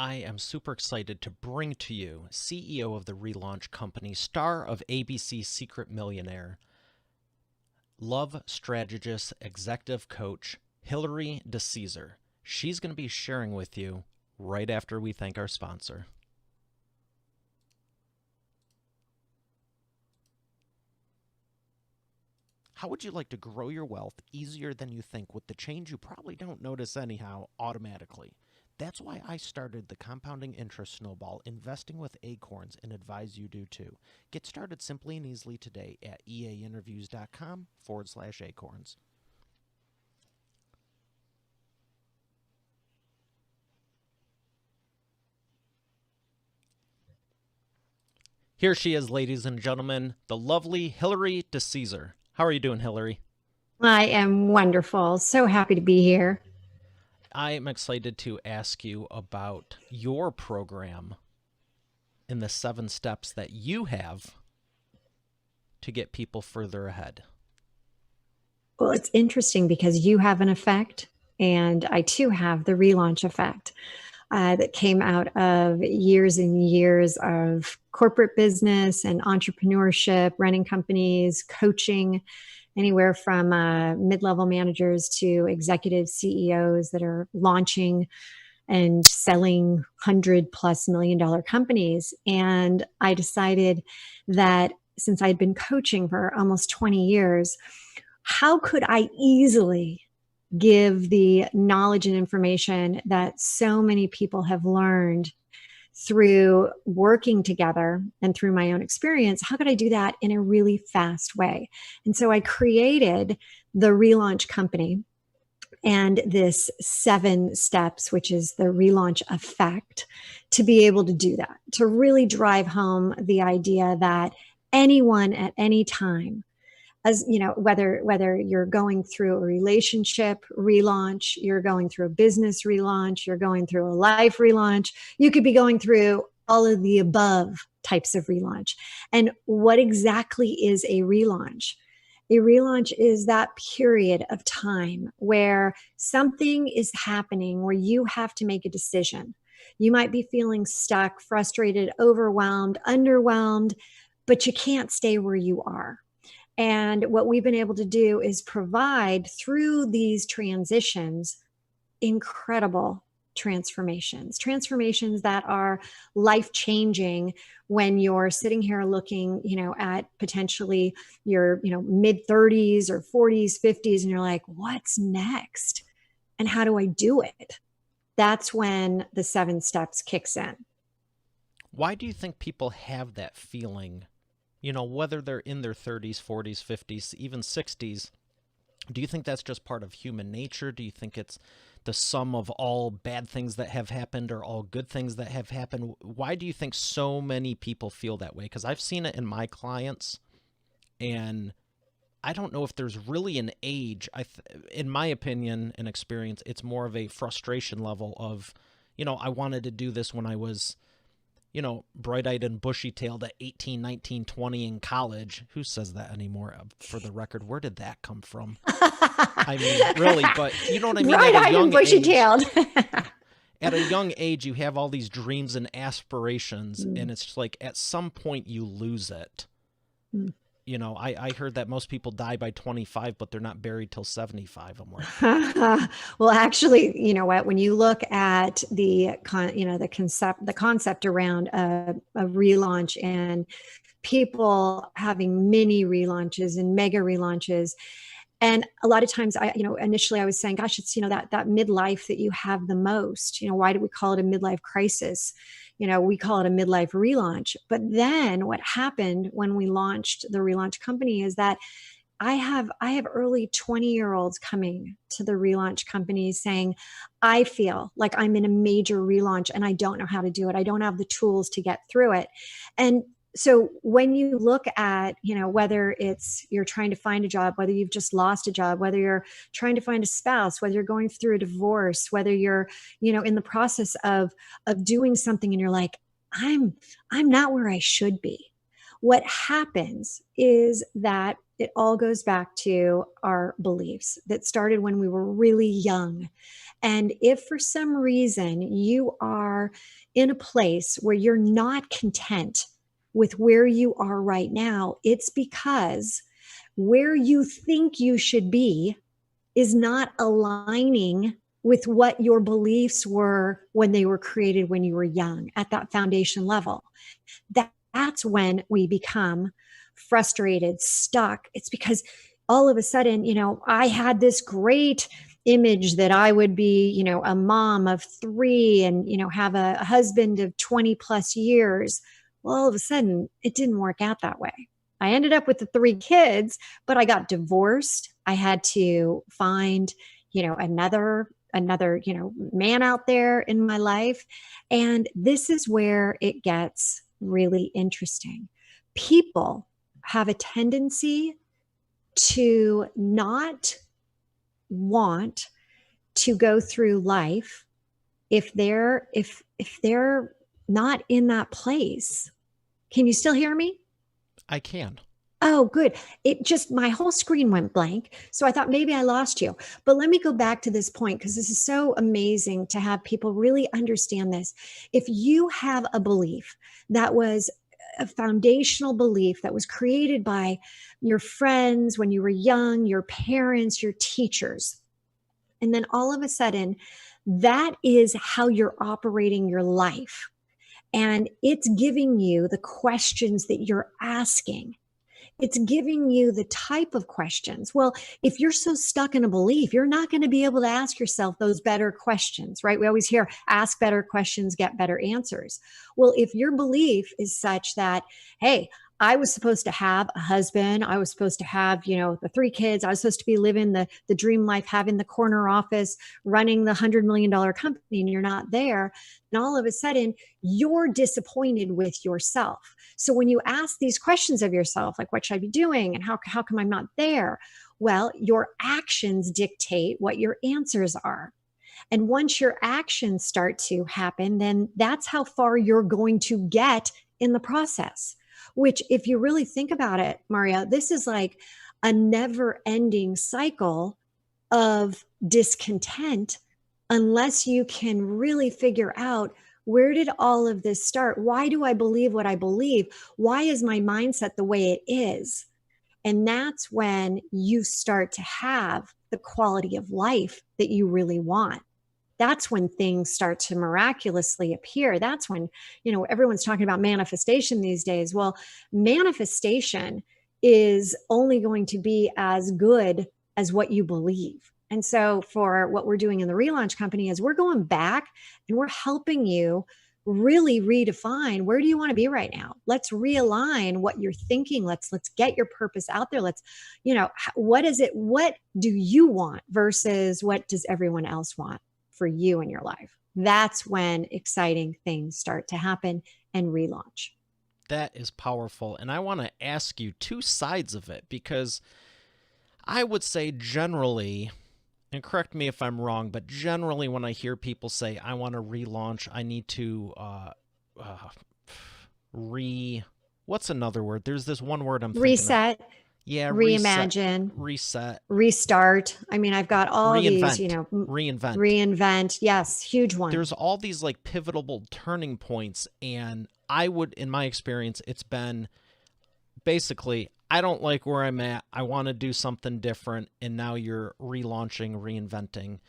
I am super excited to bring to you CEO of the Relaunch Company, star of ABC's Secret Millionaire, love strategist, executive coach, Hilary DeCesare. She's going to be sharing with you right after we thank our sponsor. How would you like to grow your wealth easier than you think with the change you probably don't notice anyhow automatically? That's why I started the compounding interest snowball investing with acorns and advise you do too. Get started simply and easily today at eainterviews.com/acorns. Here she is, ladies and gentlemen, the lovely Hilary DeCesare. How are you doing, Hilary? I am wonderful. So happy to be here. I am excited to ask you about your program and the 7 steps that you have to get people further ahead. Well, it's interesting because you have an effect, and I too have the relaunch effect that came out of years and years of corporate business and entrepreneurship, running companies, coaching, anywhere from mid-level managers to executive CEOs that are launching and selling $100+ million companies. And I decided that since I'd been coaching for almost 20 years, how could I easily give the knowledge and information that so many people have learned through working together and through my own experience? How could I do that in a really fast way? And so I created the Relaunch Company and this 7 steps, which is the Relaunch Effect, to be able to do that, to really drive home the idea that anyone at any time, as you know, whether you're going through a relationship relaunch, you're going through a business relaunch, you're going through a life relaunch, you could be going through all of the above types of relaunch. And what exactly is a relaunch? A relaunch is that period of time where something is happening where you have to make a decision. You might be feeling stuck, frustrated, overwhelmed, underwhelmed, but you can't stay where you are. And what we've been able to do is provide through these transitions incredible transformations that are life-changing when you're sitting here looking, at potentially your, mid 30s or 40s, 50s, and you're like, what's next? And how do I do it? That's when the 7 steps kicks in. Why do you think people have that feeling? Whether they're in their 30s, 40s, 50s, even 60s, do you think that's just part of human nature? Do you think it's the sum of all bad things that have happened or all good things that have happened? Why do you think so many people feel that way? Because I've seen it in my clients, and I don't know if there's really an age. In my opinion and experience, it's more of a frustration level of, I wanted to do this when I was bright-eyed and bushy-tailed at 18, 19, 20 in college. Who says that anymore? For the record, where did that come from? I mean, really, but you know what I mean? Bright-eyed and bushy-tailed. At a young age, you have all these dreams and aspirations, and it's just like at some point you lose it. I heard that most people die by 25, but they're not buried till 75. I'm like, well, actually, you know what? When you look at the concept around a relaunch and people having mini relaunches and mega relaunches, and a lot of times, initially I was saying, gosh, it's that midlife that you have the most. Why do we call it a midlife crisis? We call it a midlife relaunch. But then what happened when we launched the Relaunch Company is that I have early 20-year-olds coming to the Relaunch Company saying, I feel like I'm in a major relaunch and I don't know how to do it. I don't have the tools to get through it. And so when you look at, whether it's you're trying to find a job, whether you've just lost a job, whether you're trying to find a spouse, whether you're going through a divorce, whether you're, in the process of doing something and you're like, I'm not where I should be. What happens is that it all goes back to our beliefs that started when we were really young. And if for some reason you are in a place where you're not content with where you are right now, it's because where you think you should be is not aligning with what your beliefs were when they were created when you were young at that foundation level. That's when we become frustrated, stuck. It's because all of a sudden, I had this great image that I would be, a mom of three and, have a husband of 20 plus years. Well, all of a sudden, it didn't work out that way. I ended up with the three kids, but I got divorced. I had to find, another, man out there in my life. And this is where it gets really interesting. People have a tendency to not want to go through life if they're not in that place. Can you still hear me? I can. Oh, good. It just, my whole screen went blank. So I thought maybe I lost you. But let me go back to this point because this is so amazing to have people really understand this. If you have a belief that was a foundational belief that was created by your friends when you were young, your parents, your teachers, and then all of a sudden, that is how you're operating your life. And it's giving you the questions that you're asking. It's giving you the type of questions. Well, if you're so stuck in a belief, you're not going to be able to ask yourself those better questions, right? We always hear ask better questions, get better answers. Well, if your belief is such that, hey, I was supposed to have a husband. I was supposed to have, the three kids. I was supposed to be living the dream life, having the corner office, running the $100 million company, and you're not there. And all of a sudden, you're disappointed with yourself. So when you ask these questions of yourself, like, what should I be doing? And how come I'm not there? Well, your actions dictate what your answers are. And once your actions start to happen, then that's how far you're going to get in the process. Which, if you really think about it, Maria, this is like a never ending cycle of discontent unless you can really figure out, where did all of this start? Why do I believe what I believe? Why is my mindset the way it is? And that's when you start to have the quality of life that you really want. That's when things start to miraculously appear. That's when, everyone's talking about manifestation these days. Well, manifestation is only going to be as good as what you believe. And so for what we're doing in the Relaunch Company is we're going back and we're helping you really redefine, where do you want to be right now? Let's realign what you're thinking. Let's get your purpose out there. Let's, what is it? What do you want versus what does everyone else want for you in your life? That's when exciting things start to happen and relaunch. That is powerful. And I want to ask you two sides of it, because I would say generally, and correct me if I'm wrong, but generally when I hear people say, I want to relaunch, I need to what's another word? There's this one word I'm thinking of. Reset. Yeah, reimagine, reset, restart. I mean, I've got all reinvent, these, reinvent. Yes, huge one. There's all these like pivotal turning points. And I would, in my experience, it's been basically, I don't like where I'm at. I want to do something different. And now you're relaunching, reinventing.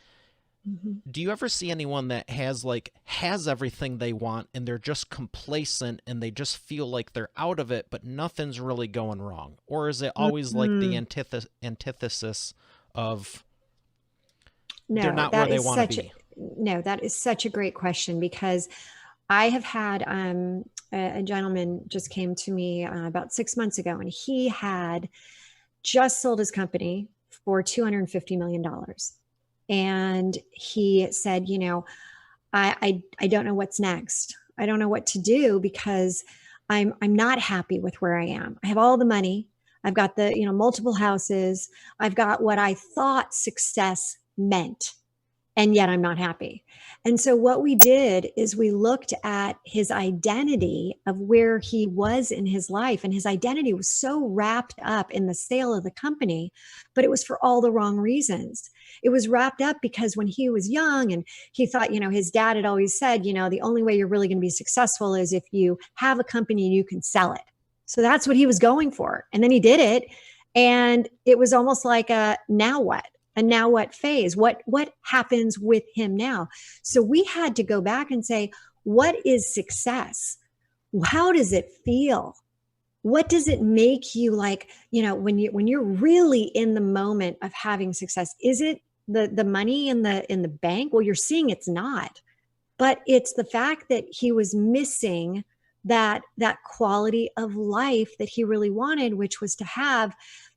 Mm-hmm. Do you ever see anyone that has everything they want and they're just complacent and they just feel like they're out of it, but nothing's really going wrong? Or is it always like the antithesis of they're not where they want to be? No, that is such a great question, because I have had a gentleman just came to me about 6 months ago, and he had just sold his company for $250 million. And he said, I don't know what's next. I don't know what to do because I'm not happy with where I am. I have all the money. I've got the, multiple houses. I've got what I thought success meant. and yet I'm not happy. And so what we did is we looked at his identity of where he was in his life. And his identity was so wrapped up in the sale of the company, but it was for all the wrong reasons. It was wrapped up because when he was young and he thought, his dad had always said, the only way you're really going to be successful is if you have a company and you can sell it. So that's what he was going for. And then he did it. And it was almost like a now what? A now what phase? What happens with him now? So we had to go back and say, what is success? How does it feel? What does it make you like, when you're really in the moment of having success? Is it the money in the bank? Well, you're seeing it's not. But it's the fact that he was missing that quality of life that he really wanted, which was to have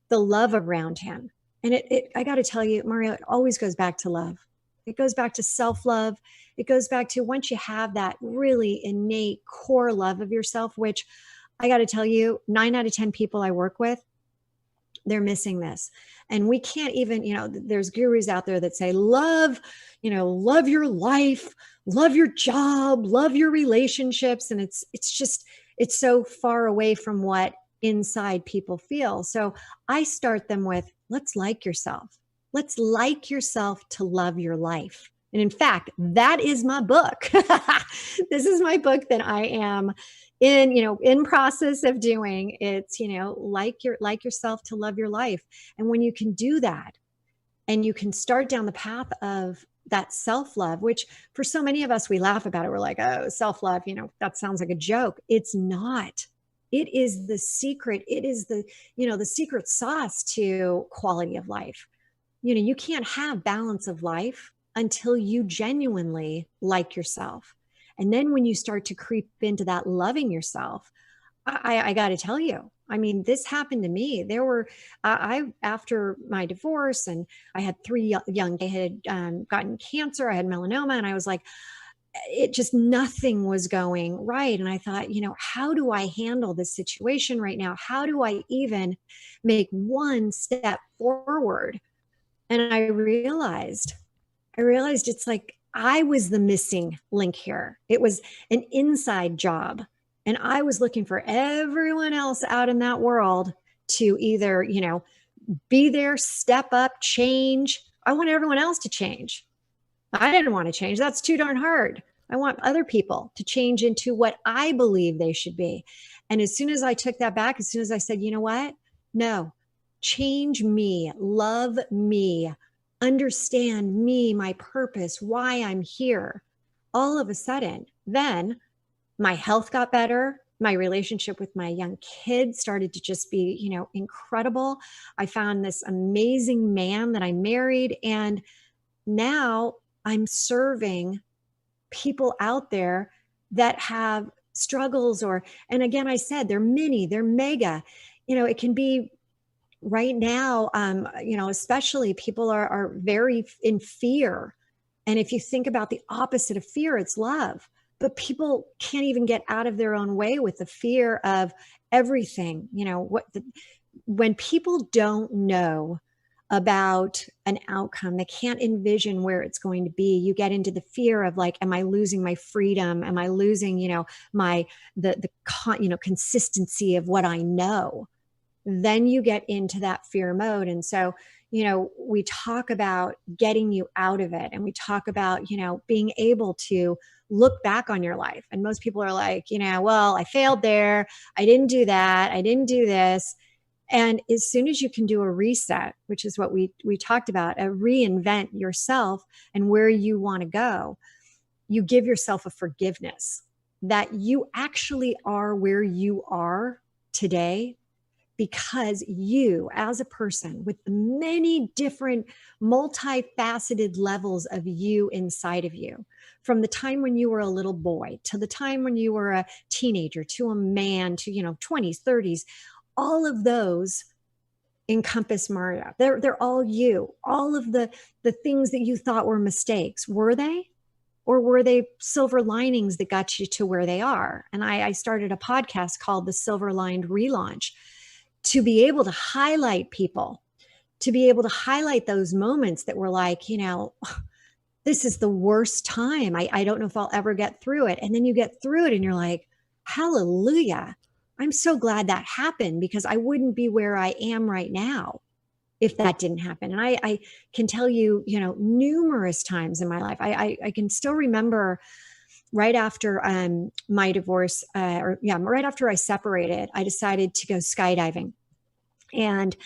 the love around him. And I got to tell you, Mario, it always goes back to love. It goes back to self-love. It goes back to once you have that really innate core love of yourself, which I got to tell you, 9 out of 10 people I work with, they're missing this. And we can't even, there's gurus out there that say, love your life, love your job, love your relationships. And it's so far away from what inside people feel. So I start them with, let's like yourself. Let's like yourself to love your life. And in fact, that is my book. This is my book that I am in process of doing. It's, like yourself to love your life. And when you can do that and you can start down the path of that self-love, which for so many of us, we laugh about it. We're like, oh, self-love, that sounds like a joke. It's not. It is the secret. It is the secret sauce to quality of life. You can't have balance of life until you genuinely like yourself. And then when you start to creep into that loving yourself, I got to tell you, this happened to me. After my divorce, and I had 3 young, I had gotten cancer, I had melanoma, and I was like, nothing was going right. And I thought, how do I handle this situation right now? How do I even make one step forward? And I realized it's like I was the missing link here. It was an inside job. And I was looking for everyone else out in that world to either, be there, step up, change. I want everyone else to change. I didn't want to change. That's too darn hard. I want other people to change into what I believe they should be. And as soon as I took that back, as soon as I said, you know what? No, change me, love me, understand me, my purpose, why I'm here. All of a sudden, then my health got better. My relationship with my young kids started to just be, incredible. I found this amazing man that I married. And now I'm serving people out there that have struggles and again, I said, they're mini, they're mega. It can be right now, especially people are very in fear. And if you think about the opposite of fear, it's love. But people can't even get out of their own way with the fear of everything. When people don't know about an outcome, they can't envision where it's going to be. You get into the fear of like, am I losing my freedom? Am I losing, the consistency of what I know? Then you get into that fear mode. And so, we talk about getting you out of it. And we talk about, being able to look back on your life. And most people are like, well, I failed there. I didn't do that. I didn't do this. And as soon as you can do a reset, which is what we talked about, a reinvent yourself and where you want to go, you give yourself a forgiveness that you actually are where you are today because you, as a person with many different multifaceted levels of you inside of you, from the time when you were a little boy to the time when you were a teenager to a man to 20s, 30s, all of those encompass Mario. They're all you. All of the things that you thought were mistakes, were they? Or were they silver linings that got you to where they are? And I started a podcast called The Silver Lined Relaunch to be able to highlight people, to be able to highlight those moments that were like, this is the worst time. I don't know if I'll ever get through it. And then you get through it and you're like, hallelujah. I'm so glad that happened, because I wouldn't be where I am right now if that didn't happen. And I can tell you, numerous times in my life, I can still remember right after my divorce, right after I separated, I decided to go skydiving. And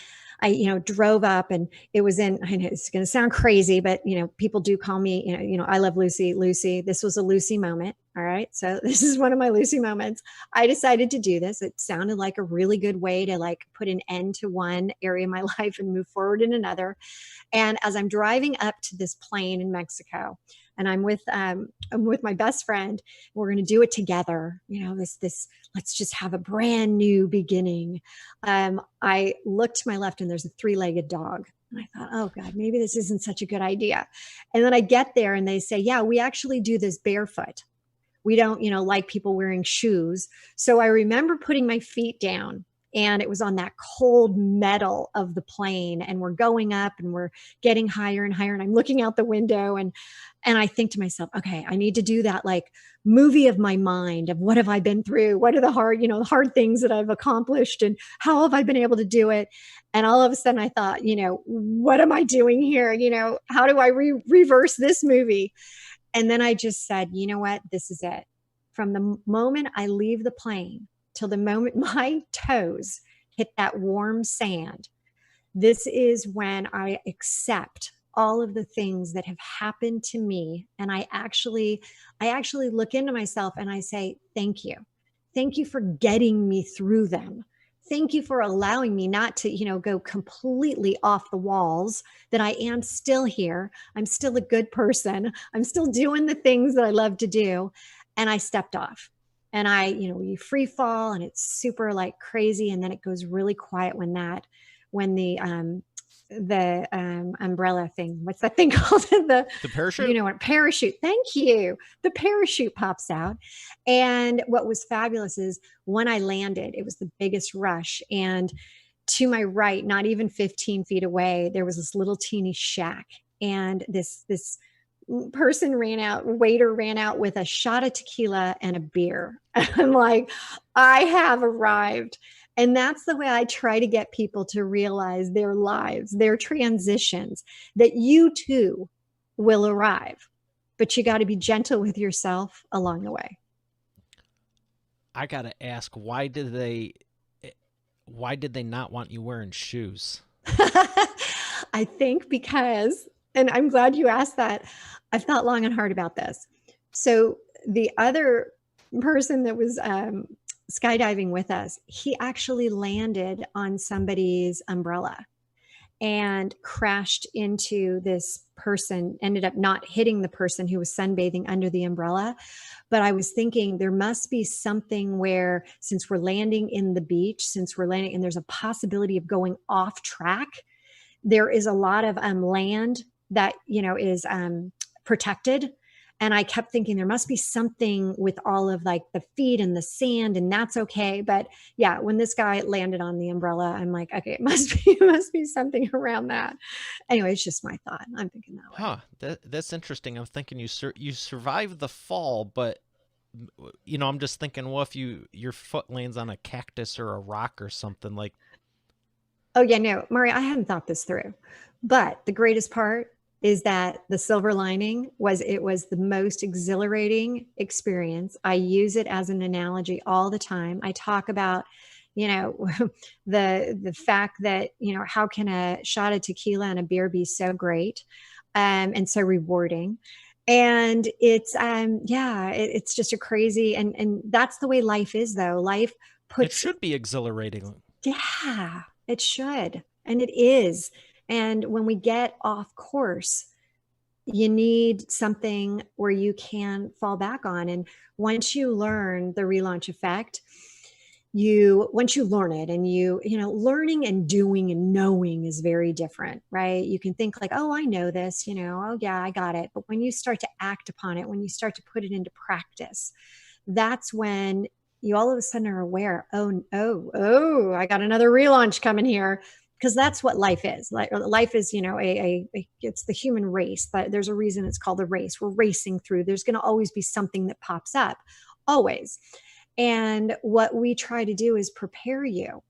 I, drove up, and it was in, I know it's going to sound crazy, but, people do call me, I love Lucy, Lucy. This was a Lucy moment. All right. So this is one of my Lucy moments. I decided to do this. It sounded like a really good way to like put an end to one area of my life and move forward in another. And as I'm driving up to this plane in Mexico, and I'm with my best friend, we're going to do it together. This let's just have a brand new beginning. I looked to my left, and there's a three-legged dog. And I thought, oh God, maybe this isn't such a good idea. And then I get there and they say, yeah, we actually do this barefoot. We don't, like people wearing shoes. So I remember putting my feet down, and it was on that cold metal of the plane, and we're going up and we're getting higher and higher. And I'm looking out the window, and I think to myself, okay, I need to do that like movie of my mind of what have I been through? What are the hard things that I've accomplished, and how have I been able to do it? And all of a sudden I thought, what am I doing here? How do I reverse this movie? And then I just said, you know what? This is it. From the moment I leave the plane till the moment my toes hit that warm sand, this is when I accept all of the things that have happened to me. And I actually look into myself and I say, thank you. Thank you for getting me through them. Thank you for allowing me not to, go completely off the walls, that I am still here. I'm still a good person. I'm still doing the things that I love to do. And I stepped off, and you free fall, and it's super like crazy. And then it goes really quiet when the umbrella thing, what's that thing called? The parachute? What, parachute. Thank you. The parachute pops out. And what was fabulous is when I landed, it was the biggest rush. And to my right, not even 15 feet away, there was this little teeny shack. And this waiter ran out with a shot of tequila and a beer. I'm like, I have arrived. And that's the way I try to get people to realize their lives, their transitions, that you too will arrive, but you got to be gentle with yourself along the way. I got to ask, why did they not want you wearing shoes? I think because, and I'm glad you asked that, I've thought long and hard about this. So the other person that was skydiving with us, he actually landed on somebody's umbrella and crashed into this person, ended up not hitting the person who was sunbathing under the umbrella. But I was thinking there must be something where, since we're landing in the beach, since we're landing and there's a possibility of going off track, there is a lot of land that, is protected. And I kept thinking there must be something with all of like the feet and the sand, and that's okay. But yeah, when this guy landed on the umbrella, I'm like, okay, it must be something around that. Anyway, it's just my thought. I'm thinking that way. That's interesting. I'm thinking you survived the fall, but I'm just thinking, well, if your foot lands on a cactus or a rock or something like. Oh yeah, no, Mari, I hadn't thought this through. But the greatest part is that the silver lining was it was the most exhilarating experience. I use it as an analogy all the time. I talk about, the fact that, how can a shot of tequila and a beer be so great and so rewarding? And it's just a crazy, and that's the way life is, though. Life It should be exhilarating. Yeah, it should. And it is. And when we get off course, you need something where you can fall back on. And once you learn the relaunch effect, once you learn it, and learning and doing and knowing is very different, right? You can think like, oh, I know this, oh yeah, I got it. But when you start to act upon it, when you start to put it into practice, that's when you all of a sudden are aware, oh, I got another relaunch coming here. because that's what life is. Life is, it's the human race. But there's a reason it's called a race. We're racing through. There's going to always be something that pops up, always. And what we try to do is prepare you.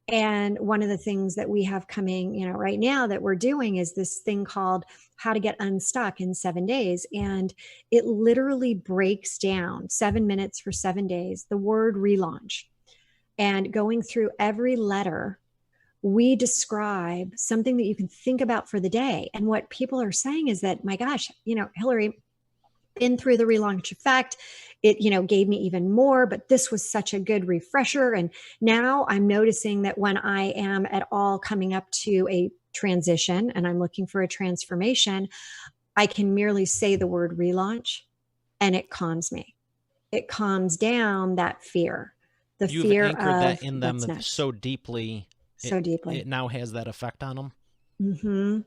And one of the things that we have coming, right now that we're doing is this thing called How to Get Unstuck in 7 days. And it literally breaks down 7 minutes for 7 days, the word relaunch. And going through every letter, we describe something that you can think about for the day. And what people are saying is that, my gosh, Hilary, been through the Relaunch Effect. It, gave me even more, but this was such a good refresher. And now I'm noticing that when I am at all coming up to a transition and I'm looking for a transformation, I can merely say the word relaunch and it calms me. It calms down that fear, the You've fear anchored of that in them what's next. so deeply. So deeply. It now has that effect on them. Mm-hmm.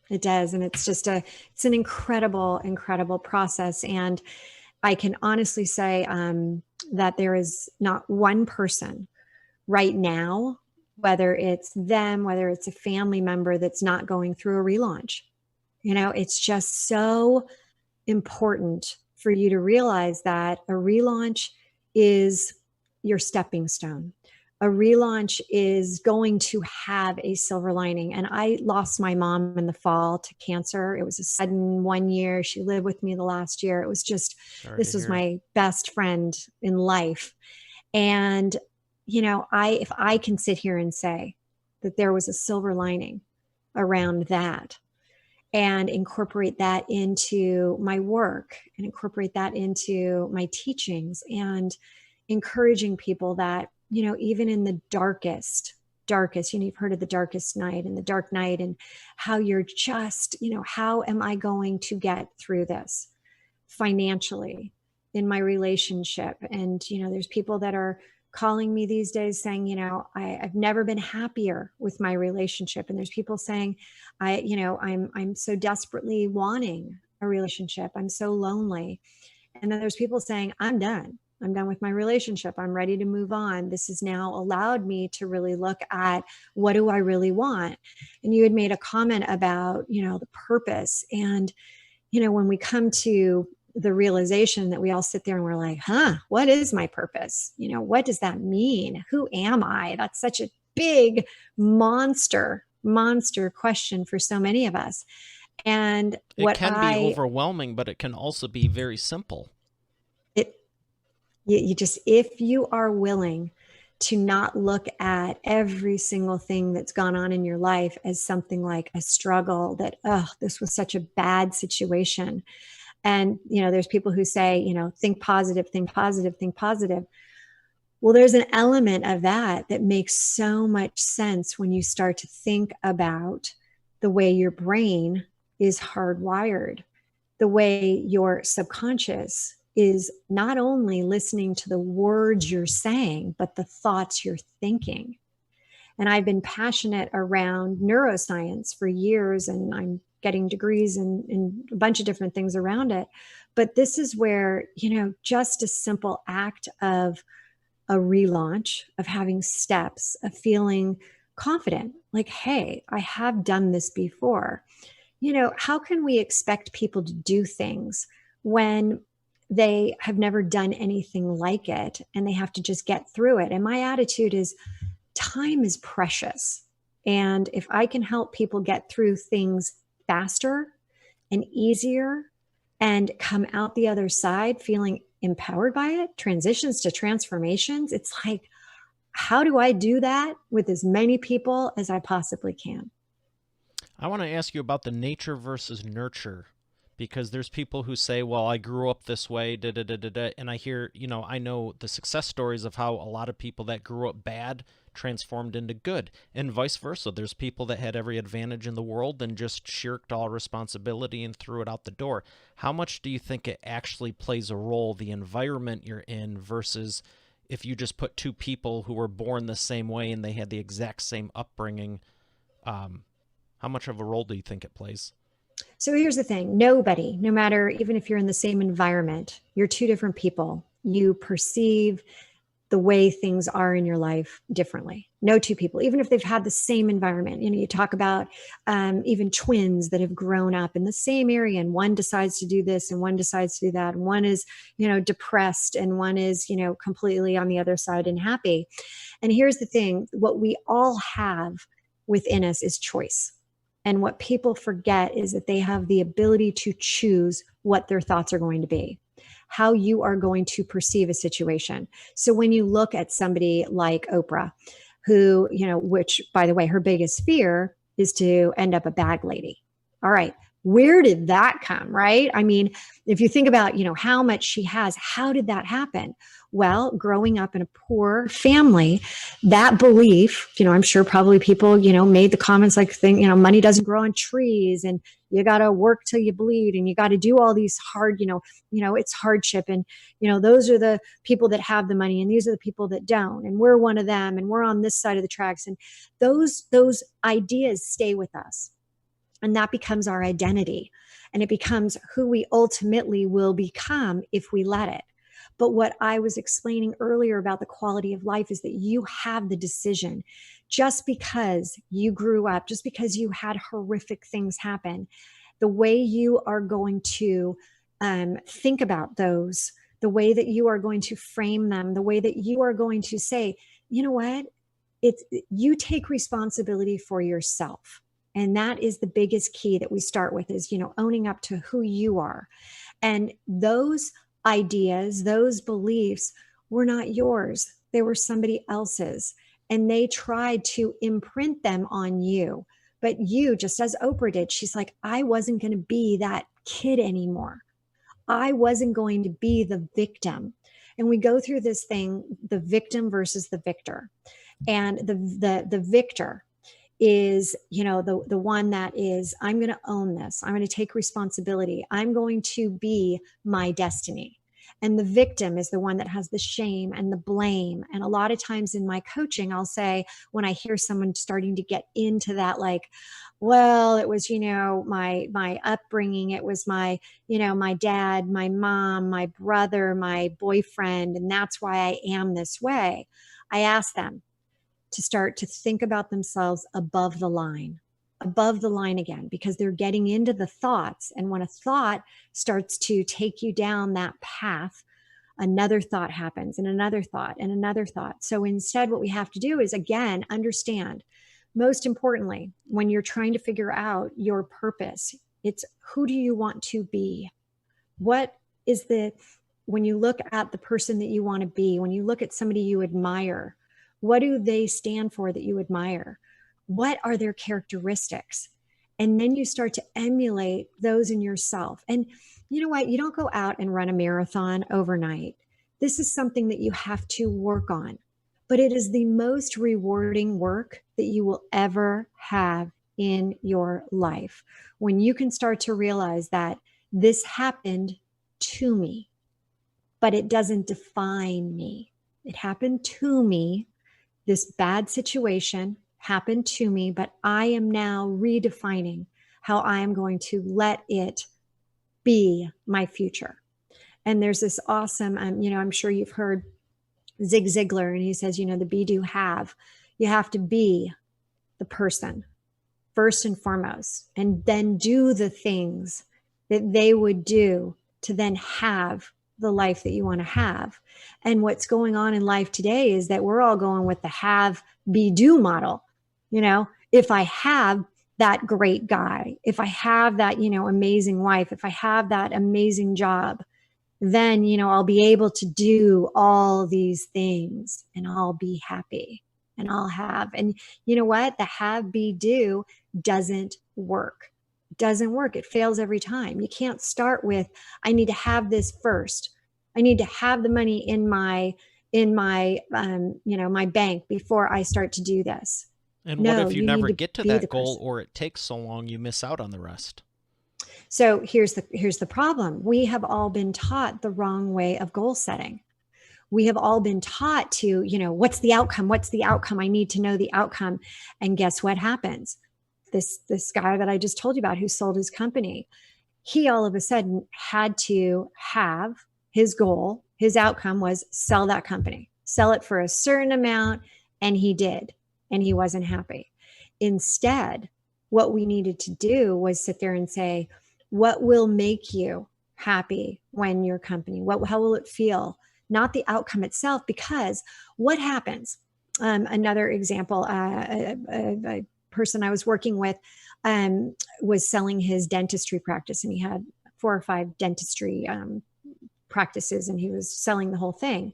It does. And it's just it's an incredible, incredible process. And I can honestly say that there is not one person right now, whether it's them, whether it's a family member, that's not going through a relaunch. It's just so important for you to realize that a relaunch is your stepping stone. A relaunch is going to have a silver lining. And I lost my mom in the fall to cancer. It was a sudden 1 year. She lived with me the last year. It was just, this was my best friend in life. And, if I can sit here and say that there was a silver lining around that and incorporate that into my work and incorporate that into my teachings and encouraging people that, even in the darkest, you've heard of the darkest night and the dark night and how you're just, how am I going to get through this financially in my relationship? And, there's people that are calling me these days saying, I've never been happier with my relationship. And there's people saying, I'm so desperately wanting a relationship. I'm so lonely. And then there's people saying, I'm done with my relationship. I'm ready to move on. This has now allowed me to really look at what do I really want? And you had made a comment about, the purpose. And, when we come to the realization that we all sit there and we're like, what is my purpose? What does that mean? Who am I? That's such a big monster question for so many of us. And it can be overwhelming, but it can also be very simple. You just, if you are willing to not look at every single thing that's gone on in your life as something like a struggle, that, this was such a bad situation. And, there's people who say, think positive, think positive, think positive. Well, there's an element of that makes so much sense when you start to think about the way your brain is hardwired, the way your subconscious is not only listening to the words you're saying, but the thoughts you're thinking. And I've been passionate around neuroscience for years, and I'm getting degrees in a bunch of different things around it. But this is where, just a simple act of a relaunch, of having steps, of feeling confident, like, hey, I have done this before. How can we expect people to do things when they have never done anything like it and they have to just get through it? And my attitude is, time is precious. And if I can help people get through things faster and easier and come out the other side feeling empowered by it, transitions to transformations, it's like, how do I do that with as many people as I possibly can? I want to ask you about the nature versus nurture, because there's people who say, well, I grew up this way, and I hear, I know the success stories of how a lot of people that grew up bad transformed into good, and vice versa. There's people that had every advantage in the world and just shirked all responsibility and threw it out the door. How much do you think it actually plays a role, the environment you're in, versus if you just put two people who were born the same way and they had the exact same upbringing? How much of a role do you think it plays? So here's the thing. Nobody, no matter, even if you're in the same environment, you're two different people. You perceive the way things are in your life differently. No two people, even if they've had the same environment. You talk about even twins that have grown up in the same area, and one decides to do this and one decides to do that. And one is, depressed, and one is, completely on the other side and happy. And here's the thing, what we all have within us is choice. And what people forget is that they have the ability to choose what their thoughts are going to be, how you are going to perceive a situation. So when you look at somebody like Oprah, who, which, by the way, her biggest fear is to end up a bag lady. All right. Where did that come, right? I mean, if you think about, how much she has, how did that happen? Well, growing up in a poor family, that belief, I'm sure probably people, made the comments like, money doesn't grow on trees, and you got to work till you bleed, and you got to do all these hard, it's hardship. And, those are the people that have the money, and these are the people that don't. And we're one of them, and we're on this side of the tracks. And those ideas stay with us. And that becomes our identity. And it becomes who we ultimately will become if we let it. But what I was explaining earlier about the quality of life is that you have the decision. Just because you grew up, just because you had horrific things happen, the way you are going to think about those, the way that you are going to frame them, the way that you are going to say, you know what, you take responsibility for yourself. And that is the biggest key that we start with is, owning up to who you are. And those ideas, those beliefs were not yours. They were somebody else's. And they tried to imprint them on you. But you, just as Oprah did, she's like, I wasn't going to be that kid anymore. I wasn't going to be the victim. And we go through this thing, the victim versus the victor. And the victor is, the one that is, I'm going to own this. I'm going to take responsibility. I'm going to be my destiny. And the victim is the one that has the shame and the blame. And a lot of times in my coaching, I'll say, when I hear someone starting to get into that, like, well, it was, my upbringing. It was my, my dad, my mom, my brother, my boyfriend. And that's why I am this way. I ask them to start to think about themselves above the line again, because they're getting into the thoughts. And when a thought starts to take you down that path, another thought happens, and another thought, and another thought. So instead, what we have to do is, again, understand, most importantly, when you're trying to figure out your purpose, it's who do you want to be? What is when you look at the person that you want to be, when you look at somebody you admire, what do they stand for that you admire? What are their characteristics? And then you start to emulate those in yourself. And you know what? You don't go out and run a marathon overnight. This is something that you have to work on. But it is the most rewarding work that you will ever have in your life. When you can start to realize that this happened to me, but it doesn't define me. It happened to me. This bad situation happened to me, but I am now redefining how I am going to let it be my future. And there's this awesome, I'm sure you've heard Zig Ziglar, and he says, the be, do, have. You have to be the person first and foremost, and then do the things that they would do to then have the life that you want to have. And what's going on in life today is that we're all going with the have, be, do model. If I have that great guy, if I have that, amazing wife, if I have that amazing job, then, I'll be able to do all these things and I'll be happy and I'll have. And you know what? The have, be, do doesn't work. Doesn't work. It fails every time. You can't start with, I need to have this first. I need to have the money in my my bank before I start to do this. And what if you never get to that goal, or it takes so long you miss out on the rest? So here's the problem. We have all been taught the wrong way of goal setting. We have all been taught to, what's the outcome? What's the outcome? I need to know the outcome. And guess what happens? This guy that I just told you about who sold his company, he all of a sudden had to have his goal. His outcome was sell that company, sell it for a certain amount. And he did. and he wasn't happy. Instead, what we needed to do was sit there and say, what will make you happy when your company, how will it feel? Not the outcome itself, because what happens? Another example, a person I was working with was selling his dentistry practice, and he had 4 or 5 dentistry practices, and he was selling the whole thing.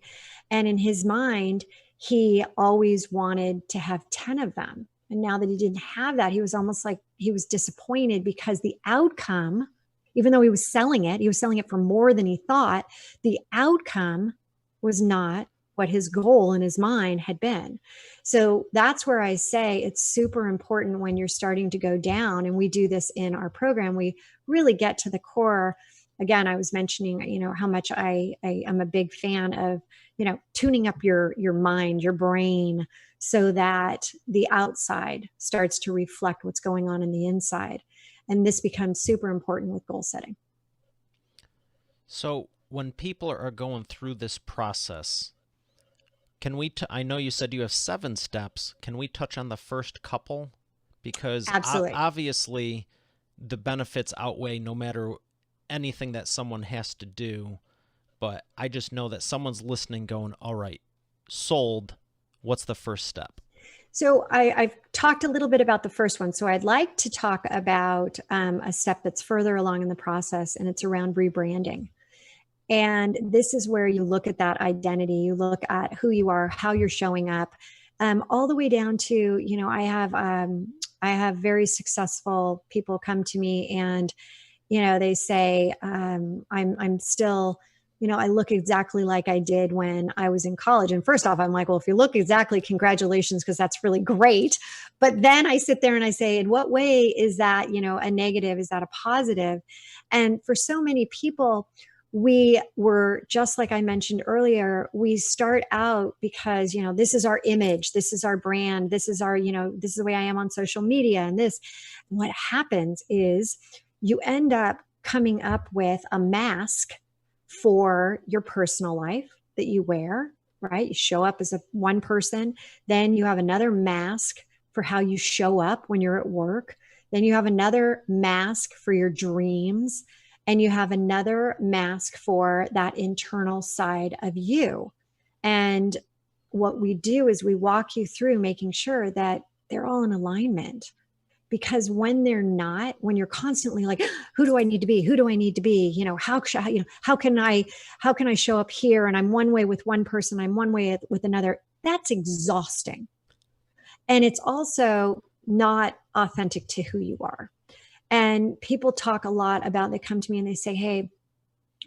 And in his mind, he always wanted to have 10 of them. And now that he didn't have that, he was almost like he was disappointed, because the outcome, even though he was selling it for more than he thought, the outcome was not what his goal in his mind had been. So that's where I say it's super important when you're starting to go down, and we do this in our program. We really get to the core. Again, I was mentioning, how much I am a big fan of, tuning up your mind, your brain, so that the outside starts to reflect what's going on in the inside. And this becomes super important with goal setting. So when people are going through this process, can we, I know you said you have 7 steps. Can we touch on the first couple? Because Absolutely. Obviously the benefits outweigh no matter anything that someone has to do. But I just know that someone's listening going, all right, sold. What's the first step? So I've talked a little bit about the first one. So I'd like to talk about a step that's further along in the process, and it's around rebranding. And this is where you look at that identity, you look at who you are, how you're showing up, all the way down to, I have very successful people come to me, and they say, I'm still, I look exactly like I did when I was in college. And first off, I'm like, well, if you look exactly, congratulations, because that's really great. But then I sit there and I say, in what way is that, a negative? Is that a positive? And for so many people, we were, just like I mentioned earlier, we start out because, this is our image, this is our brand, this is our, this is the way I am on social media. And what happens is you end up coming up with a mask for your personal life that you wear, right? You show up as one person. Then you have another mask for how you show up when you're at work. Then you have another mask for your dreams. And you have another mask for that internal side of you. And what we do is we walk you through making sure that they're all in alignment. Because when they're not, when you're constantly like, who do I need to be? Who do I need to be? How can I show up here? And I'm one way with one person, I'm one way with another. That's exhausting. And it's also not authentic to who you are. And people talk a lot about, they come to me and they say, hey,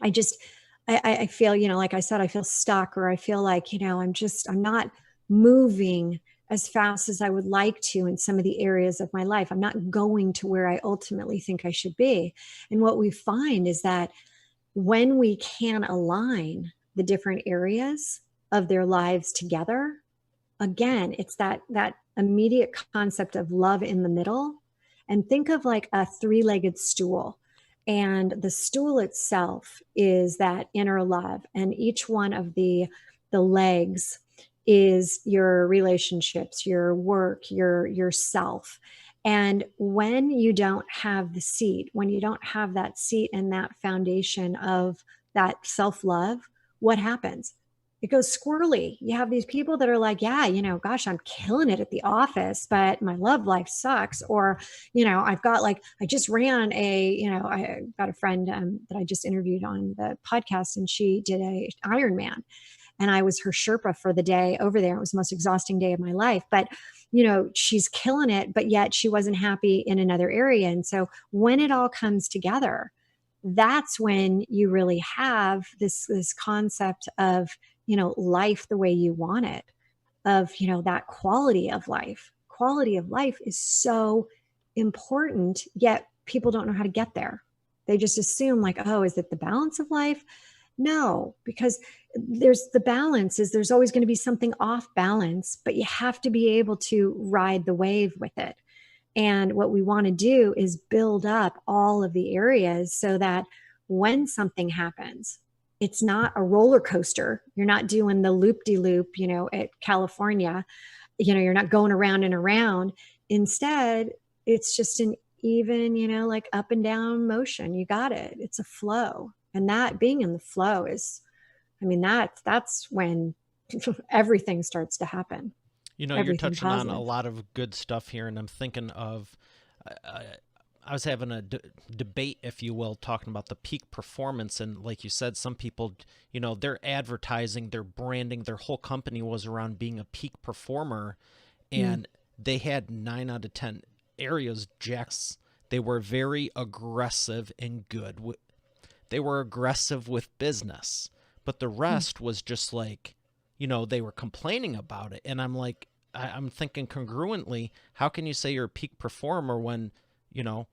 I feel, like I said, I feel stuck, or I feel like, I'm not moving as fast as I would like to in some of the areas of my life. I'm not going to where I ultimately think I should be. And what we find is that when we can align the different areas of their lives together, again, it's that immediate concept of love in the middle. And think of like a 3-legged stool. And the stool itself is that inner love. And each one of the legs is your relationships, your work, yourself. And when you don't have the seat, when you don't have that seat and that foundation of that self-love, what happens? It goes squirrely. You have these people that are like, yeah, gosh, I'm killing it at the office, but my love life sucks. Or, I've got I just ran I got a friend that I just interviewed on the podcast, and she did a Ironman. And I was her Sherpa for the day over there. It was the most exhausting day of my life. But, she's killing it, but yet she wasn't happy in another area. And so when it all comes together, that's when you really have this concept of, life the way you want it, of, that quality of life. Quality of life is so important, yet people don't know how to get there. They just assume like, oh, is it the balance of life? No, because there's the balance is there's always going to be something off balance, but you have to be able to ride the wave with it. And what we want to do is build up all of the areas so that when something happens, it's not a roller coaster. You're not doing the loop-de-loop, at California. you're not going around and around. Instead, it's just an even, like up and down motion. You got it. It's a flow. And that being in the flow is, I mean, that's when everything starts to happen. You're Everything touching on a positive. lot of good stuff here, and I'm thinking of. I was having a debate, if you will, talking about the peak performance, and like you said, some people, their advertising, their branding, their whole company was around being a peak performer, Mm. and they had 9 out of 10 areas. Jacks, they were very aggressive and good. They were aggressive with business, but the Mm. rest was just like, they were complaining about it. And I'm like, I'm thinking congruently, how can you say you're a peak performer when, you know,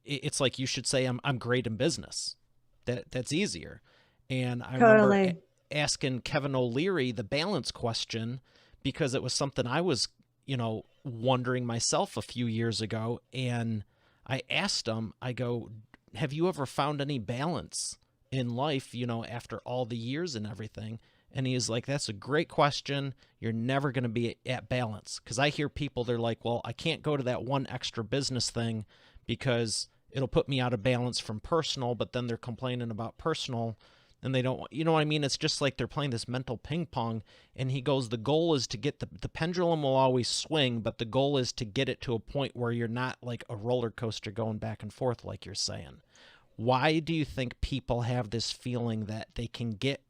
it's like you should say I'm great in business. That's easier. And I remember Totally. asking Kevin O'Leary the balance question because it was something I was, wondering myself a few years ago. And I asked him, I go, have you ever found any balance in life, after all the years and everything? And he is like, that's a great question. You're never going to be at balance. Because I hear people, they're like, well, I can't go to that one extra business thing because it'll put me out of balance from personal, but then they're complaining about personal and they don't, you know what I mean? It's just like they're playing this mental ping pong. And he goes, the goal is to get the pendulum will always swing, but the goal is to get it to a point where you're not like a roller coaster going back and forth, like you're saying. Why do you think people have this feeling that they can get,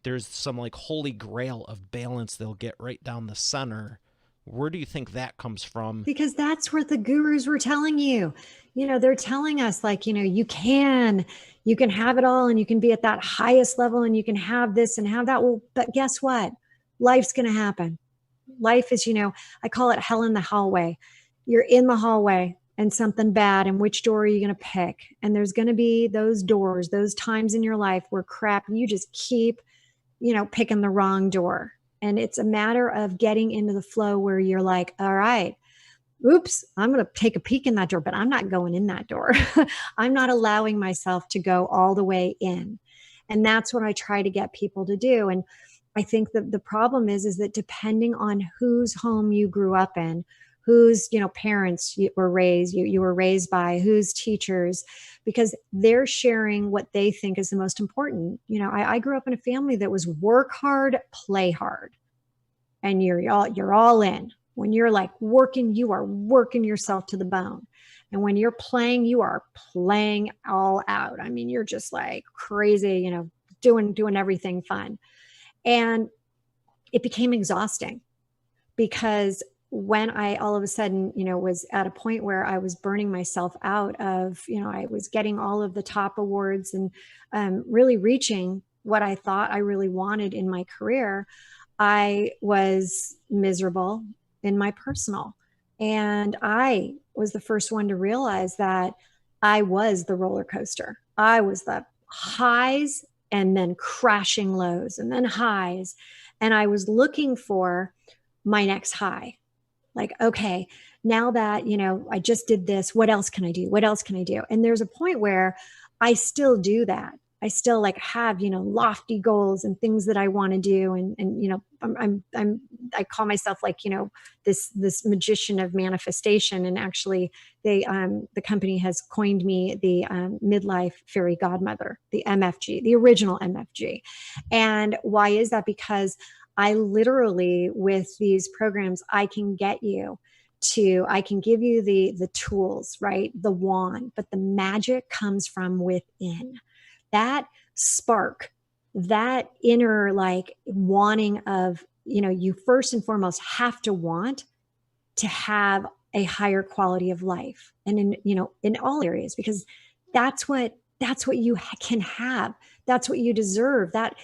there's some like holy grail of balance they'll get right down the center? Where do you think that comes from? Because that's what the gurus were telling you. They're telling us like, you can have it all and you can be at that highest level and you can have this and have that. Well, but guess what? Life's going to happen. Life is, I call it hell in the hallway. You're in the hallway and something bad, and which door are you going to pick? And there's going to be those doors, those times in your life where crap, you just keep, picking the wrong door. And it's a matter of getting into the flow where you're like, all right, oops, I'm going to take a peek in that door, but I'm not going in that door. I'm not allowing myself to go all the way in. And that's what I try to get people to do. And I think that the problem is that depending on whose home you grew up in, whose, parents you were raised by, whose teachers, because they're sharing what they think is the most important. I grew up in a family that was work hard, play hard, and you're all in. When you're like working, you are working yourself to the bone. And when you're playing, you are playing all out. I mean, you're just like crazy, doing everything fun. And it became exhausting because when I all of a sudden, was at a point where I was burning myself out of, I was getting all of the top awards and really reaching what I thought I really wanted in my career, I was miserable in my personal. And I was the first one to realize that I was the roller coaster. I was the highs and then crashing lows and then highs. And I was looking for my next high. Like, okay, now that, I just did this, what else can I do? What else can I do? And there's a point where I still do that. I still like have, lofty goals and things that I want to do. And, I call myself like, this magician of manifestation. And actually the company has coined me the midlife fairy godmother, the MFG, the original MFG. And why is that? Because I literally, with these programs, I can give you the tools, right? The wand, but the magic comes from within. That spark, that inner like wanting of, you first and foremost have to want to have a higher quality of life. And in all areas, because that's what you can have. That's what you deserve. That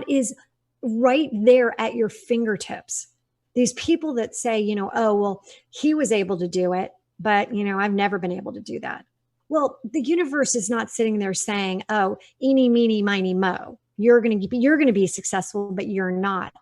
is right there at your fingertips. These people that say, oh, well, he was able to do it, but, I've never been able to do that. Well, the universe is not sitting there saying, oh, eeny, meeny, miny, mo. You're going to be successful, but you're not.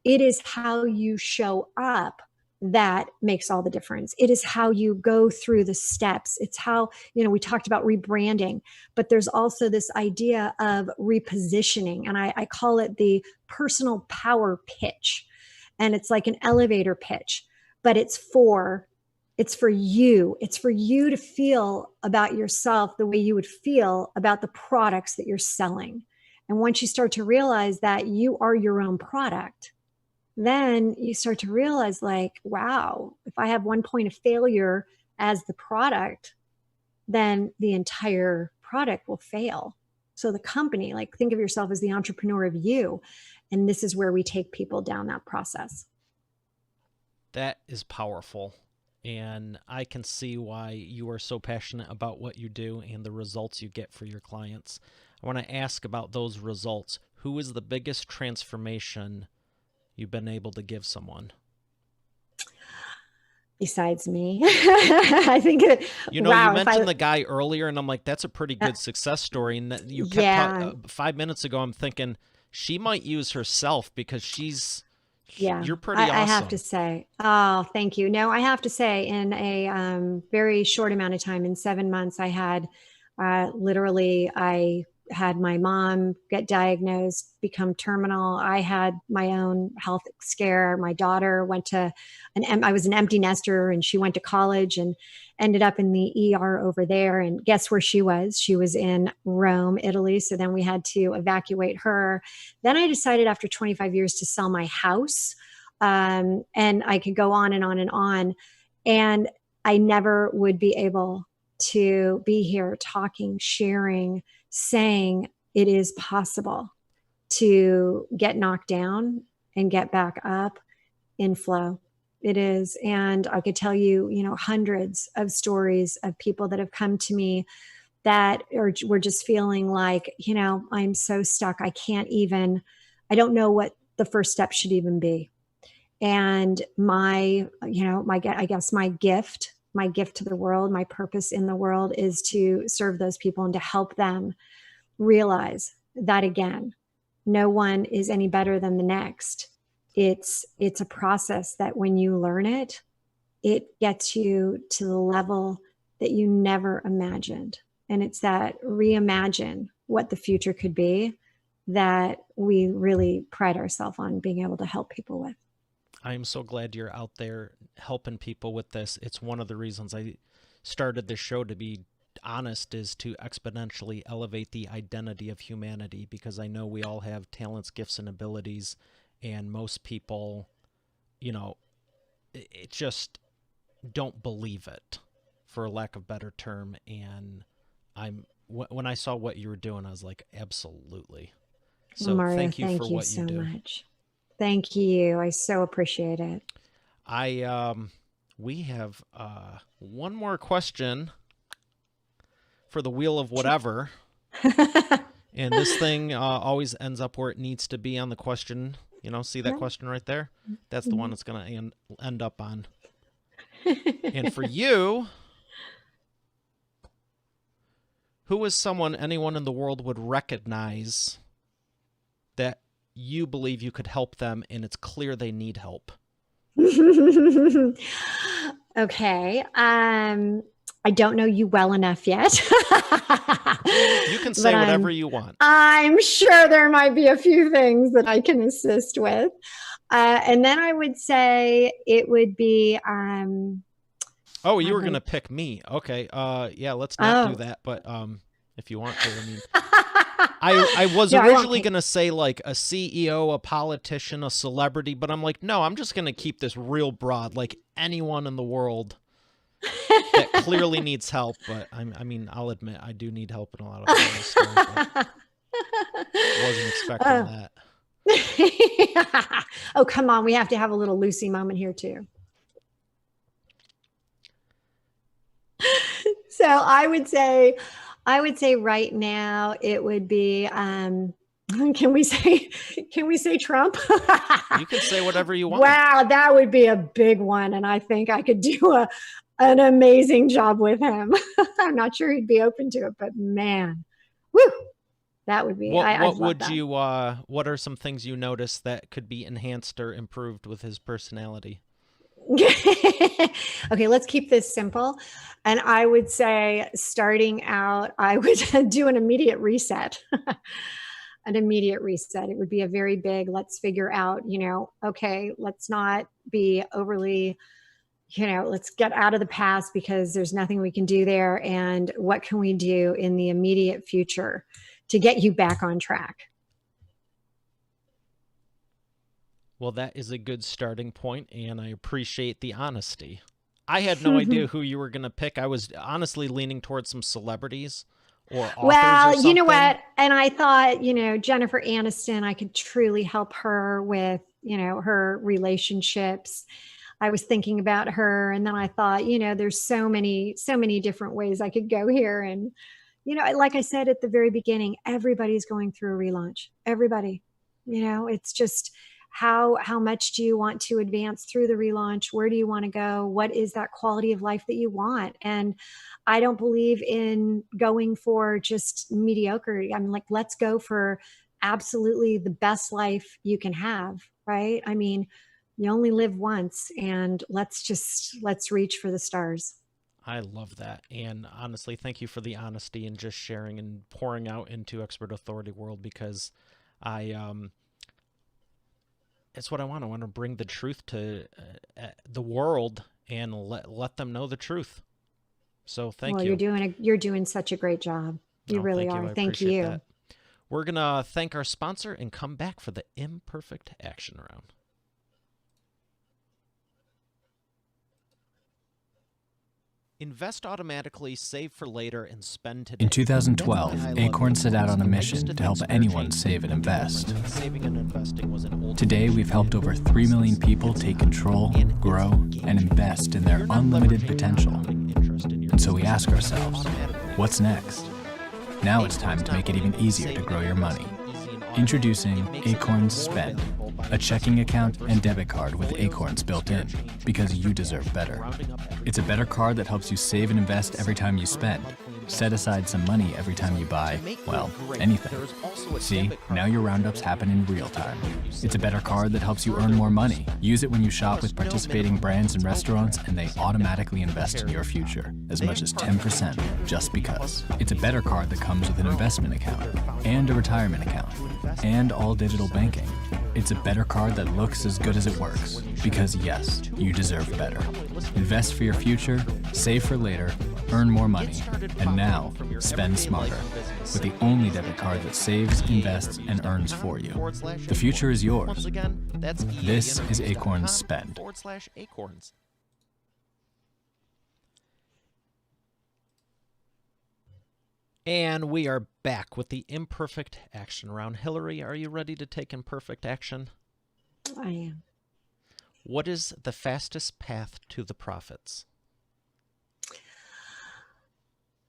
It is how you show up that makes all the difference. It is how you go through the steps. It's how, we talked about rebranding, but there's also this idea of repositioning. And I call it the personal power pitch. and it's like an elevator pitch, but it's for you. It's for you to feel about yourself the way you would feel about the products that you're selling. And once you start to realize that you are your own product, then you start to realize, like, wow, if I have one point of failure as the product, then the entire product will fail. So the company, like, think of yourself as the entrepreneur of you. And this is where we take people down that process. That is powerful. And I can see why you are so passionate about what you do and the results you get for your clients. I want to ask about those results. Who is the biggest transformation you've been able to give someone? Besides me. I think you mentioned the guy earlier, and I'm like, that's a pretty good success story. And that you kept 5 minutes ago, I'm thinking she might use herself because you're pretty awesome. I have to say, oh, thank you. No, I have to say, in a very short amount of time, in 7 months, I had I had my mom get diagnosed, become terminal. I had my own health scare. My daughter I was an empty nester, and she went to college and ended up in the ER over there. And guess where she was? She was in Rome, Italy. So then we had to evacuate her. Then I decided after 25 years to sell my house. And I could go on and on and on. And I never would be able to be here talking, sharing, saying it is possible to get knocked down and get back up in flow. It is. And I could tell you, hundreds of stories of people that have come to me that were just feeling like, I'm so stuck. I don't know what the first step should even be. And I guess my gift to the world, my purpose in the world is to serve those people and to help them realize that, again, no one is any better than the next. It's a process that when you learn it, it gets you to the level that you never imagined. And it's that reimagine what the future could be that we really pride ourselves on being able to help people with. I'm so glad you're out there helping people with this. It's one of the reasons I started this show, to be honest, is to exponentially elevate the identity of humanity, because I know we all have talents, gifts, and abilities, and most people, it just don't believe it, for lack of a better term. And when I saw what you were doing, I was like, absolutely. So Mario, thank you for what so you do. Much. Thank you. I so appreciate it. We have one more question for the wheel of whatever. And this thing always ends up where it needs to be on the question. See that question right there? That's the one it's going to end up on. And for you, who is anyone in the world would recognize that you believe you could help them, and it's clear they need help? Okay. I don't know you well enough yet. You can say whatever you want. I'm sure there might be a few things that I can assist with. And then I would say it would be... oh, you were going to pick me. Okay. Yeah, let's not do that. But if you want to, I was originally going to say like a CEO, a politician, a celebrity, but I'm like, no, I'm just going to keep this real broad, like anyone in the world that clearly needs help. But I'll admit I do need help in a lot of people's stories. Wasn't expecting that. Oh, come on. We have to have a little Lucy moment here too. So I would say right now it would be, can we say Trump? You can say whatever you want. Wow, that would be a big one. And I think I could do an amazing job with him. I'm not sure he'd be open to it, but man, woo, that would be, what are some things you noticed that could be enhanced or improved with his personality? Okay, let's keep this simple. And I would say, starting out, I would do an immediate reset. an immediate reset. It would be a very big, let's figure out, okay, let's not be overly, let's get out of the past because there's nothing we can do there. And what can we do in the immediate future to get you back on track? Well, that is a good starting point, and I appreciate the honesty. I had no idea who you were going to pick. I was honestly leaning towards some celebrities or authors or Well, you know something. what? And I thought, Jennifer Aniston, I could truly help her with, her relationships. I was thinking about her, and then I thought, there's so many different ways I could go here. And, like I said at the very beginning, everybody's going through a relaunch. Everybody. It's just how much do you want to advance through the relaunch? Where do you want to go? What is that quality of life that you want? And I don't believe in going for just mediocre. I'm like, let's go for absolutely the best life you can have, right? I mean, you only live once, and let's reach for the stars. I love that. And honestly, thank you for the honesty and just sharing and pouring out into Expert Authority World, because I it's what I want. I want to bring the truth to the world and let them know the truth. So thank Well, you. you're doing such a great job. You Oh, really thank you. are. I Thank appreciate you. that. We're going to thank our sponsor and come back for the imperfect action round. Invest automatically, save for later, and spend today. In 2012, Acorn set out on a mission to help anyone save and invest. Today, we've helped over 3 million people take control, grow, and invest in their unlimited potential. And so we ask ourselves, what's next? Now it's time to make it even easier to grow your money. Introducing Acorns Spend, a checking account and debit card with Acorns built in, because you deserve better. It's a better card that helps you save and invest every time you spend. Set aside some money every time you buy, well, anything. See, now your roundups happen in real time. It's a better card that helps you earn more money. Use it when you shop with participating brands and restaurants, and they automatically invest in your future, as much as 10%, just because. It's a better card that comes with an investment account, and a retirement account, and all digital banking. It's a better card that looks as good as it works, because yes, you deserve better. Invest for your future, save for later, earn more money, and now spend smarter with the only debit card that saves, invests, and earns for you. The future is yours. This is Acorns Spend. /Acorns. And we are back with the imperfect action round. Hilary, are you ready to take imperfect action? I am. What is the fastest path to the profits?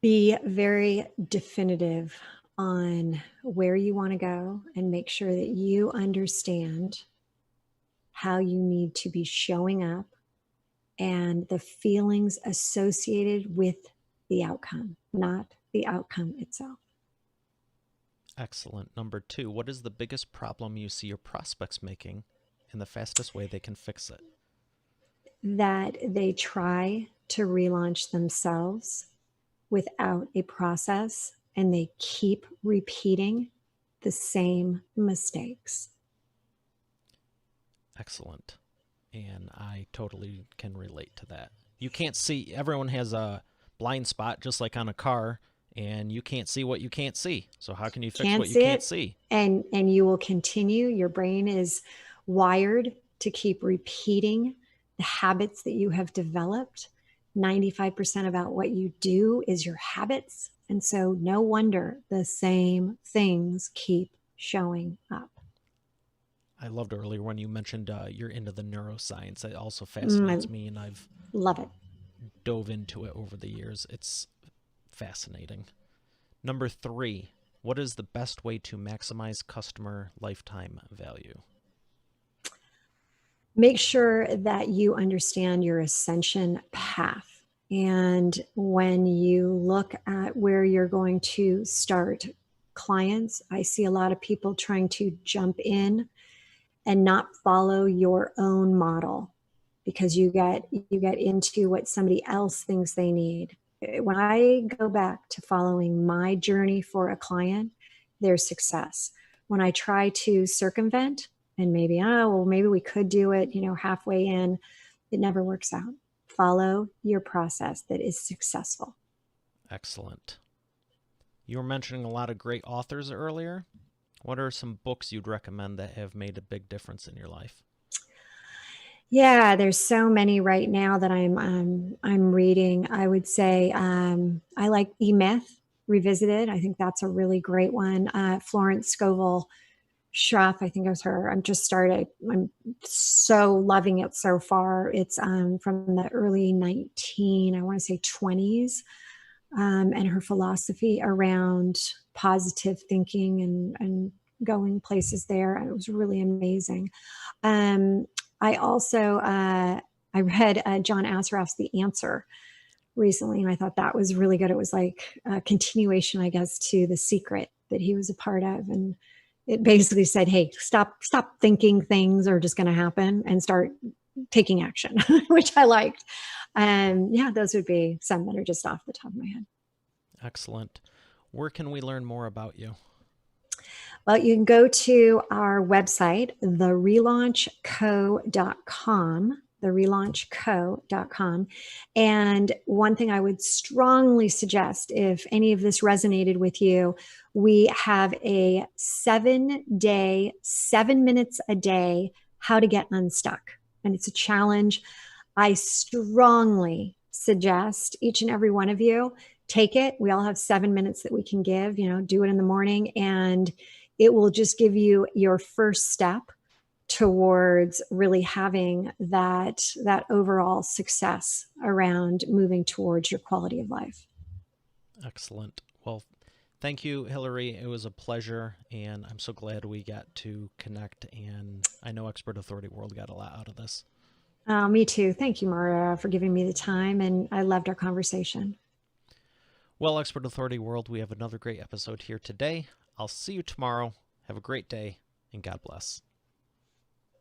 Be very definitive on where you want to go and make sure that you understand how you need to be showing up and the feelings associated with the outcome, not the outcome itself. Excellent. Number 2, what is the biggest problem you see your prospects making and the fastest way they can fix it? That they try to relaunch themselves without a process, and they keep repeating the same mistakes. Excellent. And I totally can relate to that. You can't see, everyone has a blind spot just like on a car, and you can't see what you can't see. So how can you fix what you can't see? And you will continue. Your brain is wired to keep repeating the habits that you have developed. 95% about what you do is your habits. And so no wonder the same things keep showing up. I loved earlier when you mentioned you're into the neuroscience. It also fascinates me, and I've love it. Dove into it over the years. It's fascinating. Number 3, what is the best way to maximize customer lifetime value? Make sure that you understand your ascension path. And when you look at where you're going to start clients, I see a lot of people trying to jump in and not follow your own model because you get into what somebody else thinks they need. When I go back to following my journey for a client, their success, when I try to circumvent and maybe, maybe we could do it, halfway in, it never works out. Follow your process that is successful. Excellent. You were mentioning a lot of great authors earlier. What are some books you'd recommend that have made a big difference in your life? Yeah, there's so many right now that I'm reading. I would say I like E-Myth Revisited. I think that's a really great one. Florence Scovel Schroff, I think it was her. I'm just started. I'm so loving it so far. It's from the early I want to say 20s, and her philosophy around positive thinking and going places there. It was really amazing. I also I read John Assaraf's The Answer recently, and I thought that was really good. It was like a continuation, I guess, to The Secret that he was a part of, and it basically said, "Hey, stop thinking things are just going to happen and start taking action," which I liked. Yeah, those would be some that are just off the top of my head. Excellent. Where can we learn more about you? Well, you can go to our website, therelaunchco.com, therelaunchco.com. And one thing I would strongly suggest, if any of this resonated with you, we have a 7-day, 7 minutes a day, how to get unstuck. And it's a challenge. I strongly suggest each and every one of you take it. We all have 7 minutes that we can give, do it in the morning, and it will just give you your first step towards really having that overall success around moving towards your quality of life. Excellent. Well, thank you, Hilary. It was a pleasure, and I'm so glad we got to connect, and I know Expert Authority World got a lot out of this. Me too. Thank you, Maria, for giving me the time, and I loved our conversation. Well, Expert Authority World, we have another great episode here today. I'll see you tomorrow. Have a great day, and God bless.